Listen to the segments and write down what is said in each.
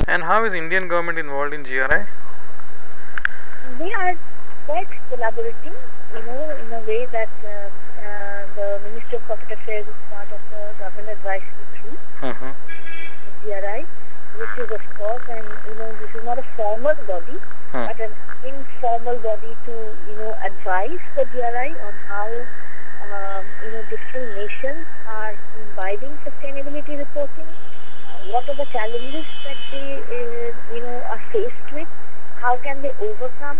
And how is Indian government involved in GRI? They are quite collaborating, in a way that the Ministry of Corporate Affairs is part of the government advisory group, GRI, which is of course, and this is not a formal body, but an informal body to advise the GRI on how different nations are imbibing sustainability reporting. What are the challenges that they are faced with? How can they overcome?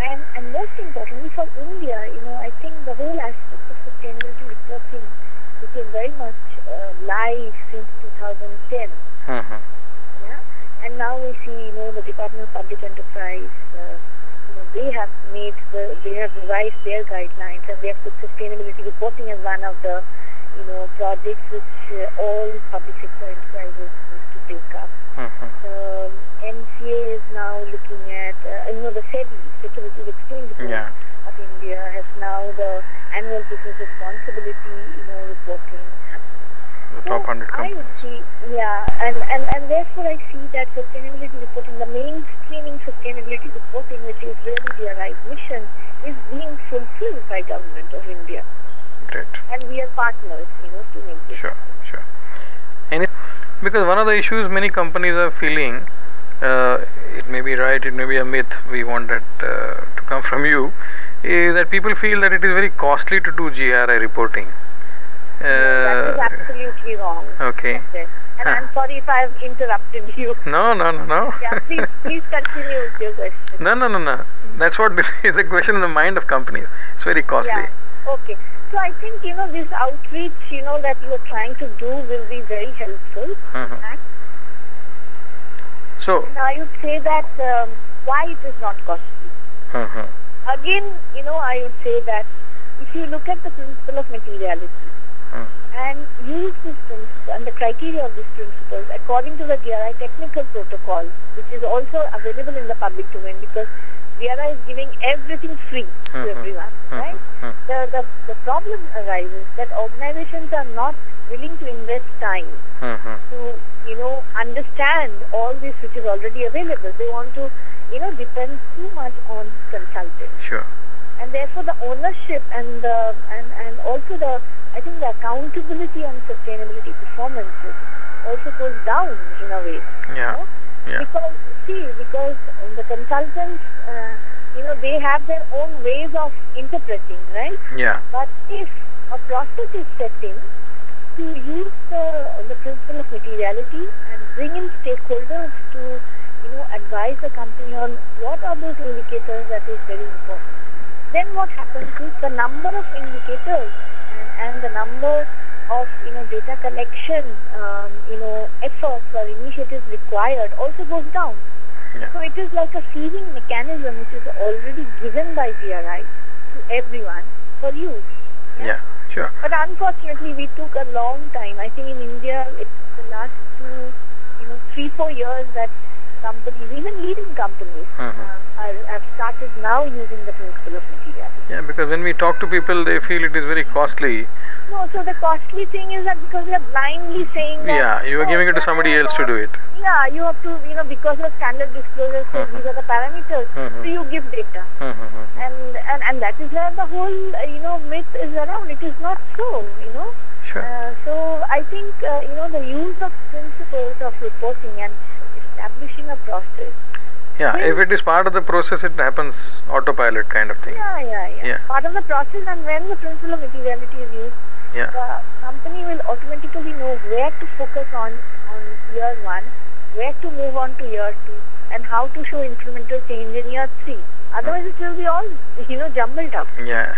And most importantly for India, I think the whole aspect of sustainability reporting became very much live since 2010. Yeah, and now we see, the Department of Public Enterprise, they have revised their guidelines, and they have put sustainability reporting as one of the, projects which all public sector enterprises need to take up. The NCA is now looking at, the SEBI, Securities Exchange Board of India, has now the annual business responsibility, reporting. The top 100 companies. I would see, and therefore I see that sustainability reporting, the mainstreaming sustainability reporting, which is really GRI's mission, is being fulfilled by government of India. Great. And we are partners, to make this. Sure. Because one of the issues many companies are feeling, it may be right, it may be a myth, we want that to come from you, is that people feel that it is very costly to do GRI reporting. That is absolutely wrong. Okay. And I'm sorry if I have interrupted you. No. Yeah, please continue with your question. No. That's what is the question in the mind of companies. It's very costly. Yeah. Okay. So I think, this outreach, that you are trying to do will be very helpful. So, and I would say that why it is not costly. Again, I would say that if you look at the principle of materiality and use this principle and the criteria of this principle according to the GRI technical protocol, which is also available in the public domain, because GRI is giving everything free to everyone, right? The problem arises that organizations are not willing to invest time to, understand all this which is already available. They want to, depend too much on consultants. Sure. And therefore the ownership and also the accountability on sustainability performances also goes down in a way. Yeah. Because the consultants, they have their own ways of interpreting, right? Yeah. But if a process is set in to use the principle of materiality and bring in stakeholders to, advise the company on what are those indicators that is very important, then what happens is the number of indicators and the number of data collection efforts or initiatives required also goes down. Yeah. So it is like a feeding mechanism which is already given by GRI to everyone for use. Yeah, sure. But unfortunately we took a long time. I think in India it's the last 3-4 years that companies, even leading companies, have started now using the principle of materiality. Yeah, because when we talk to people, they feel it is very costly. No, so the costly thing is that because they are blindly saying that... Yeah, you are giving it to somebody else to do it. Yeah, you have to, because of standard disclosure says these are the parameters, so you give data. And that is where the whole, myth is around. It is not so, Sure. So I think, the use of principles of reporting and establishing a process. Yeah, if it is part of the process, it happens autopilot kind of thing. Yeah. Part of the process, and when the principle of materiality is used, the company will automatically know where to focus on year 1, where to move on to year 2, and how to show incremental change in year 3. Otherwise, it will be all, jumbled up. Yeah.